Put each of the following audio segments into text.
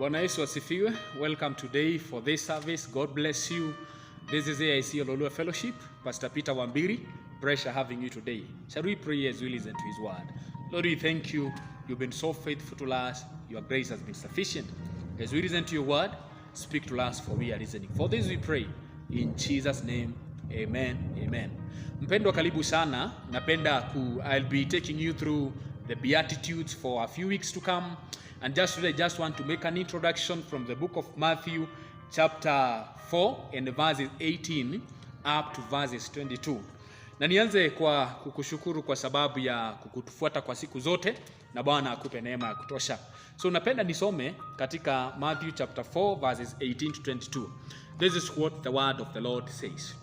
Bwana Yesu asifiwe. Welcome today for this service. God bless you. This is AIC Ololua Fellowship. Pastor Peter Wambiri. Pleasure having you today. Shall we pray as we listen to his word? Lord, we thank you. You've been so faithful to us. Your grace has been sufficient. As we listen to your word, speak to us, for we are listening. For this we pray in Jesus' name. Amen. Amen. Mpendwa, karibu sana. I'll be taking you through the Beatitudes for a few weeks to come. And just today, I just want to make an introduction from the book of Matthew, chapter 4, and verses 18 up to verses 22. Na nianze kwa kukushukuru kwa sababu ya kukutufuata kwa siku zote, na Bwana akupe neema ya kutosha. So napenda nisome katika Matthew chapter 4 verses 18 to 22. This is what the word of the Lord says.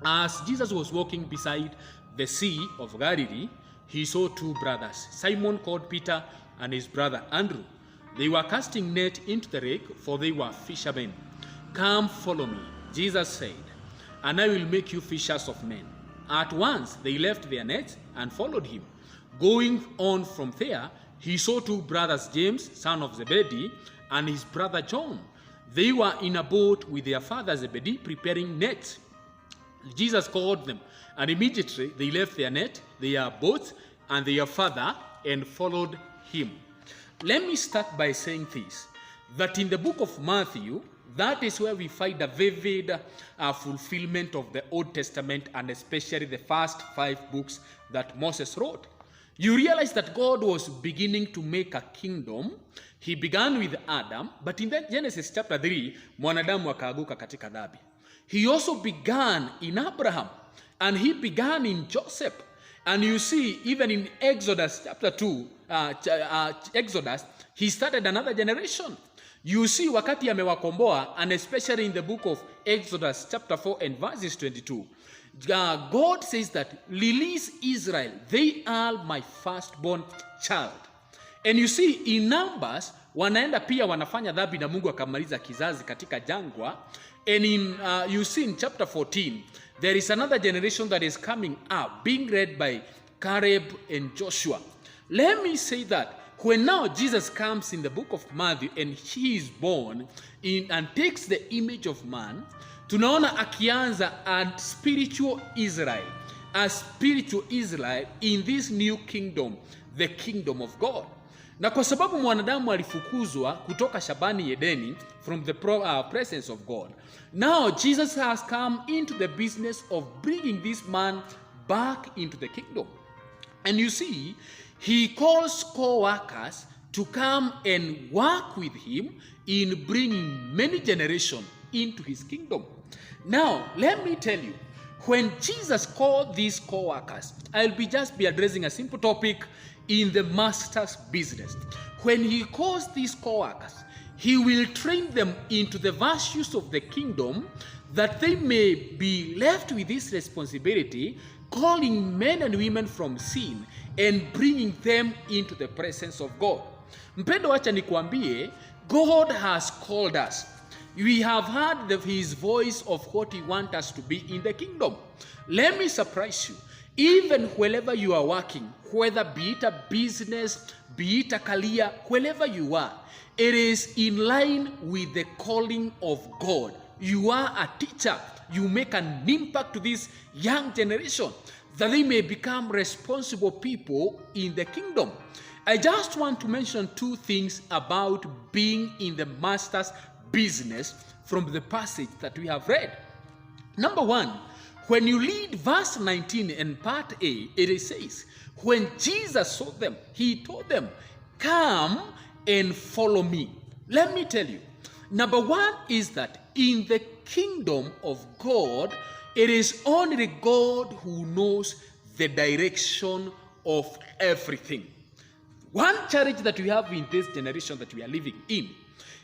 As Jesus was walking beside the sea of Galilee, he saw two brothers, Simon called Peter and his brother Andrew. They were casting net into the lake, for they were fishermen. "Come, follow me," Jesus said, "and I will make you fishers of men." At once they left their nets and followed him. Going on from there, he saw two brothers, James, son of Zebedee, and his brother John. They were in a boat with their father Zebedee, preparing nets. Jesus called them, and immediately they left their net, their boat, and their father, and followed him. Let me start by saying this, that in the book of Matthew, that is where we find a vivid fulfillment of the Old Testament, and especially the first 5 books that Moses wrote. You realize that God was beginning to make a kingdom. He began with Adam, but in that Genesis chapter 3, mwanadamu akaanguka katika dhambi. He also began in Abraham, and he began in Joseph. And you see, even in Exodus chapter 2, Exodus, he started another generation. You see, wakati amewakomboa, and especially in the book of Exodus chapter 4 and verses 22, God says that, "Release Israel, they are my firstborn child." And you see, in Numbers, wanaenda pia wanafanya dhambi na Mungu akamaliza kizazi katika jangwa. And you see in chapter 14, there is another generation that is coming up, being led by Caleb and Joshua. Let me say that when now Jesus comes in the book of Matthew and he is born in and takes the image of man, tunaona akianza a spiritual Israel in this new kingdom, the kingdom of God. Na kwa sababu mwanadamu alifukuzwa kutoka shambani Edeni, from the presence of God, now Jesus has come into the business of bringing this man back into the kingdom. And you see, he calls co-workers to come and work with him in bringing many generations into his kingdom. Now, let me tell you, when Jesus called these co-workers, I'll just be addressing a simple topic in the master's business. When he calls these co-workers, he will train them into the virtues of the kingdom, that they may be left with this responsibility, calling men and women from sin and bringing them into the presence of God. Mpendo, wacha nikuambie, God has called us. We have heard his voice of what he wants us to be in the kingdom. Let me surprise you. Even wherever you are working, whether be it a business, be it a career, wherever you are, it is in line with the calling of God. You are a teacher. You make an impact to this young generation, that they may become responsible people in the kingdom. I just want to mention 2 things about being in the master's business from the passage that we have read. Number 1, when you read verse 19 and part A, it says, when Jesus saw them, he told them, "Come and follow me." Let me tell you, number 1 is that in the kingdom of God, it is only God who knows the direction of everything. One challenge that we have in this generation that we are living in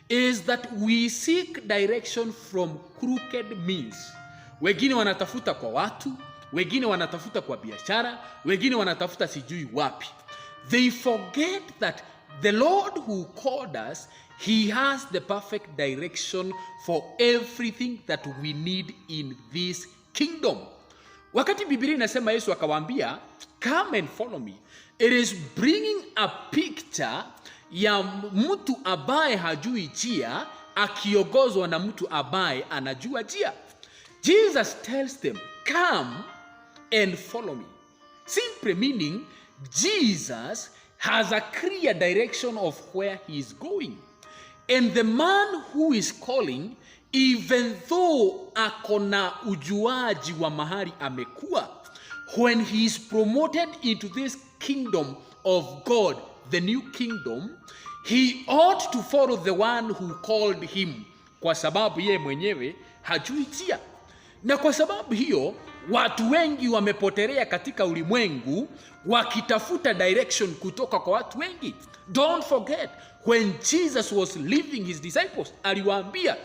is that we seek direction from crooked means. Wengine wanatafuta kwa watu, wengine wanatafuta kwa biashara, wengine wanatafuta sijui wapi. They forget that the Lord who called us, he has the perfect direction for everything that we need in this kingdom. Wakati Biblia inasema Yesu akawaambia, "Come and follow me," it is bringing a picture ya mtu ambaye hajui njia akiongozwa na mtu ambaye anajua njia. Jesus tells them, come and follow me. Simply meaning, Jesus has a clear direction of where he is going. And the man who is calling, even though akona ujuaji wa mahali amekuwa, when he is promoted into this kingdom of God, the new kingdom, he ought to follow the one who called him, kwa sababu yeye mwenyewe hajui njia. Na kwa sababu hiyo watu wengi wamepotelea katika ulimwengu wakitafuta direction kutoka kwa watu wengi. Don't forget, when Jesus was leaving his disciples, aliwaambia,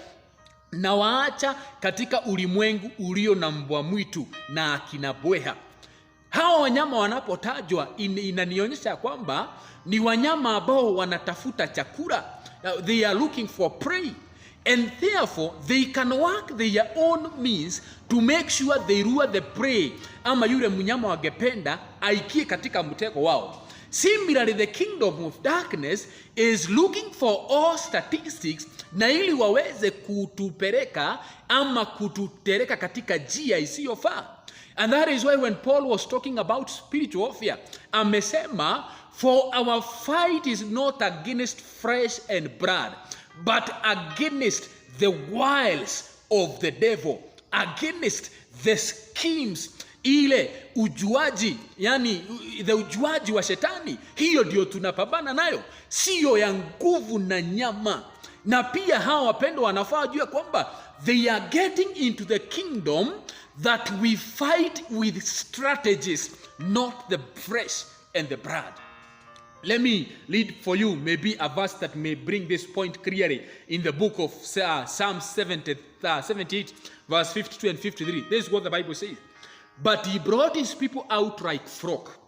na waacha katika ulimwengu ulio na mbwa mwitu na akina bweha. Hawa wanyama wanapotajwa inanionyesha kwamba ni wanyama ambao wanatafuta chakula. They are looking for prey. And therefore, they can work their own means to make sure they lure the prey, ama yule mnyama wangependa aikie katika mtego wao. Similarly, the kingdom of darkness is looking for all statistics, na ili waweze kutupeleka ama kututereka katika njia isiyofaa. And that is why when Paul was talking about spiritual warfare, amesema, for our fight is not against flesh and blood, but against the wiles of the devil, against the schemes, ile ujuaji, yani the ujuaji wa shetani. Hiyo ndio tunapambana nayo, sio ya nguvu na nyama. Na pia hawa wapendwa wanafaa jua kwamba they are getting into the kingdom that we fight with strategies, not the flesh and the blood. Let me read for you maybe a verse that may bring this point clearly in the book of Psalm 78, verse 52 and 53. This is what the Bible says. But he brought his people out like flock.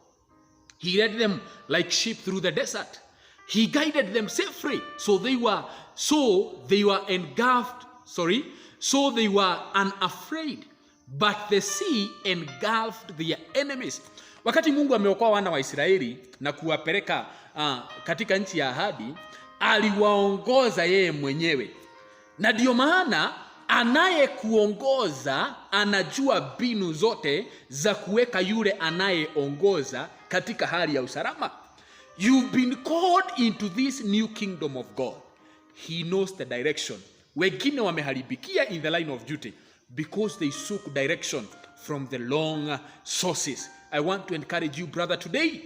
He led them like sheep through the desert. He guided them safely, so they were unafraid. But the sea engulfed their enemies. Wakati Mungu ameokoa wana wa Israeli na kuwapeleka katika nchi ya ahadi, aliwaongoza yeye mwenyewe. Na ndio maana anayekuongoza anajua mbinu zote za kuweka yule anayeongoza katika hali ya usalama. You've been called into this new kingdom of God. He knows the direction. Wengine wameharibikia in the line of duty because they took direction from the long sources. I want to encourage you, brother, today,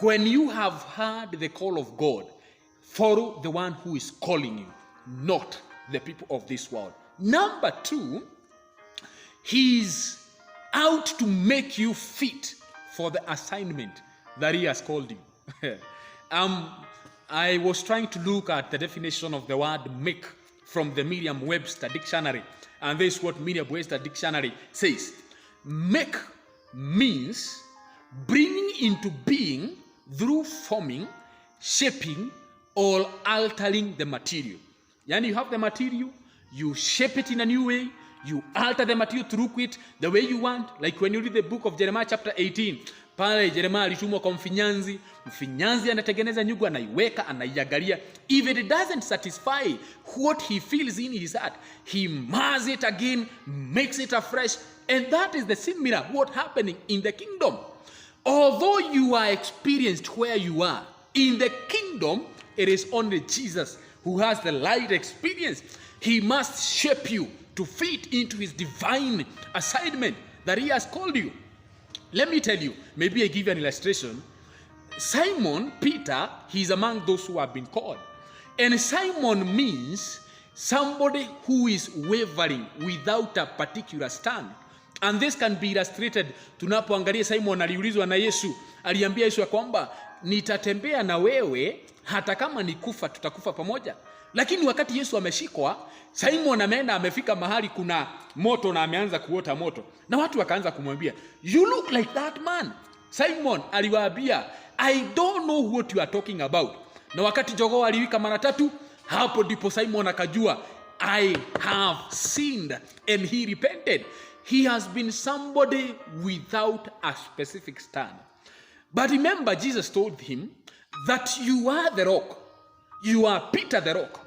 when you have heard the call of God, follow the one who is calling you, not the people of this world. Number 2, he's out to make you fit for the assignment that he has called you. I was trying to look at the definition of the word make from the Merriam-Webster dictionary, and this is what Merriam-Webster dictionary says. Make means bringing into being through forming, shaping, or altering the material. Yani, you have the material, you shape it in a new way, you alter the material through it the way you want. Like when you read the book of Jeremiah chapter 18, pale Jeremiah alitumwa kwa mfinyanzi, mfinyanzi anatengeneza nyugu, anaiweka, anaiangalia. If it doesn't satisfy what he feels in his heart, he mars it again, makes it afresh. And that is the similar what happening in the kingdom. Although you are experienced where you are, in the kingdom, it is only Jesus who has the light experience. He must shape you to fit into his divine assignment that he has called you. Let me tell you, maybe I give you an illustration. Simon Peter, he's among those who have been called. And Simon means somebody who is wavering without a particular stand. And this can be illustrated tunapoangalia Simon aliulizwa na Yesu. Aliambia Yesu ya kwamba nitatembea na wewe hata kama nikufa tutakufa pamoja. Lakini wakati Yesu ameshikwa, Simon ameenda amefika mahali kuna moto na ameanza kuota moto. Na watu wakaanza kumwambia, you look like that man. Simon aliwaambia, I don't know what you are talking about. Na wakati jogoo aliwika mara 3, hapo ndipo Simon akajua, I have sinned, and he repented. He has been somebody without a specific stand. But remember, Jesus told him that you are the rock. You are Peter the rock.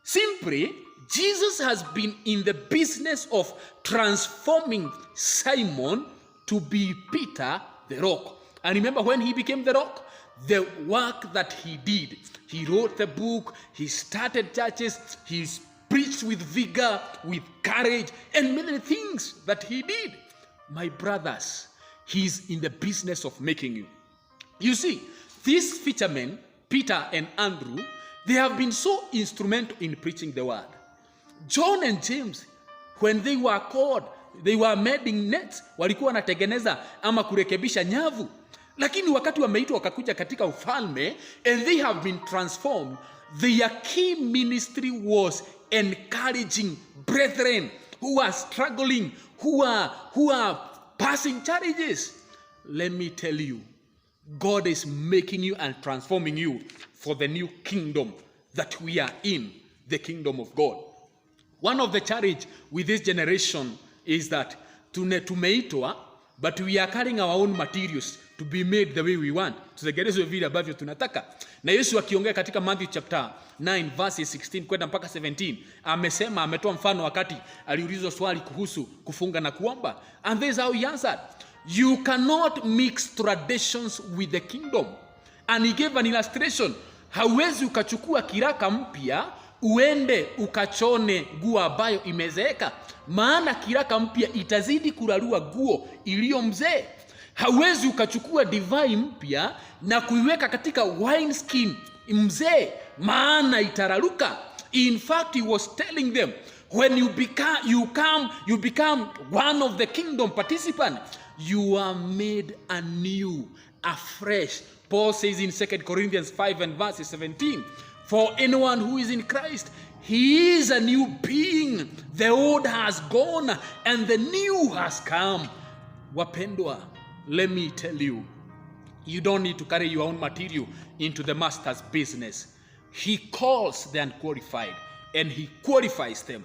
Simply, Jesus has been in the business of transforming Simon to be Peter the rock. And remember, when he became the rock, the work that he did, he wrote the book, he started churches, he preached with vigor, with courage, and many things that he did. My brothers, he's in the business of making you. You see, these fishermen, Peter and Andrew, they have been so instrumental in preaching the word. John and James, when they were called, they were mending nets, walikuwa wanatengeneza ama kurekebisha nyavu. Lakini wakati wameitwa wakakuja katika ufalme, and they have been transformed, their key ministry was encouraging brethren who are struggling, who are passing challenges. Let me tell you, God is making you and transforming you for the new kingdom that we are in, the kingdom of God. One of the challenge with this generation is that tumeitwa, but we are carrying our own materials to be made the way we want. Tutegerezwe vile ambavyo tunataka. Na Yesu akiongea katika Matthew chapter 9 verses 16 kwenda mpaka 17, ametoa mfano wakati aliulizwa swali kuhusu kufunga na kuomba. And this is how he answered. You cannot mix traditions with the kingdom. And he gave an illustration. Hauwezi ukachukua kiraka mpya uende ukachone nguo ambayo imezeeka, maana kiraka mpya itazidi kurarua nguo iliyo mzee. Hauwezi ukachukua divai mpya na kuiweka katika wine skin mzee, maana itararuka. In fact, he was telling them, when you become one of the kingdom participants, you are made anew, afresh. Paul says in 2 Corinthians 5 and verse 17, for anyone who is in Christ, he is a new being. The old has gone and the new has come. Wapendwa, let me tell you, you don't need to carry your own material into the master's business. He calls the unqualified and he qualifies them.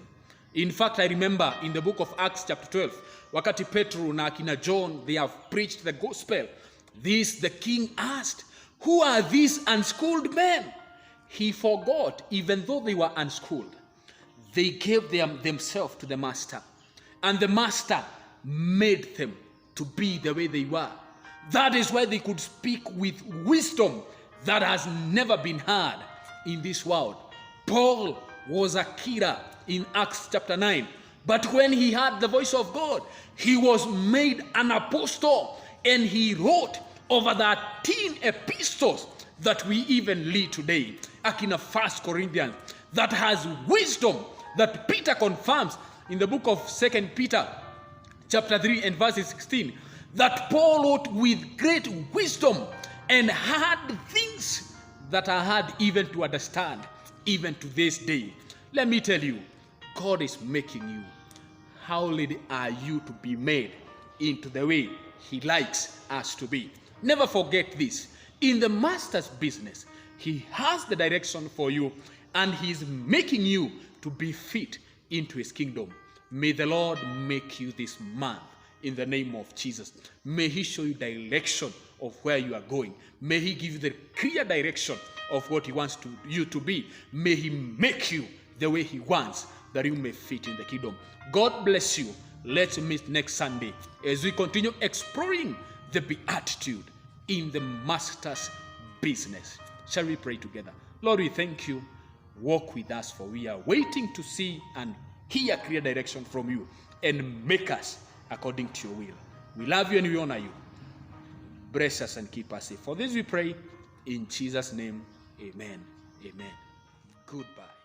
In fact, I remember in the book of Acts chapter 12, wakati Petro na akina John, they have preached the gospel. The king asked, who are these unschooled men? He forgot, even though they were unschooled, they gave themselves to the master. And the master made them to be the way they were. That is why they could speak with wisdom that has never been heard in this world. Paul was a killer in Acts chapter 9. But when he heard the voice of God, he was made an apostle, and he wrote over 13 epistles that we even read today. Akina 1 Corinthians, that has wisdom that Peter confirms in the book of 2 Peter chapter 3 and verse 16, that Paul wrote with great wisdom and had things that are hard even to understand, even to this day. Let me tell you, God is making you. How ready are you to be made into the way he likes us to be? Never forget this. In the master's business, he has the direction for you, and he's making you to be fit into his kingdom. May the Lord make you this man in the name of Jesus. May he show you direction of where you are going. May he give you the clear direction of what he wants you to be. May he make you the way he wants, that you may fit in the kingdom. God bless you. Let's meet next Sunday as we continue exploring the beatitude in the master's business. Shall we pray together? Lord, we thank you. Walk with us, for we are waiting to see and hear clear direction from you, and make us according to your will. We love you and we honor you. Bless us and keep us safe. For this we pray in Jesus' name. Amen. Amen. Goodbye.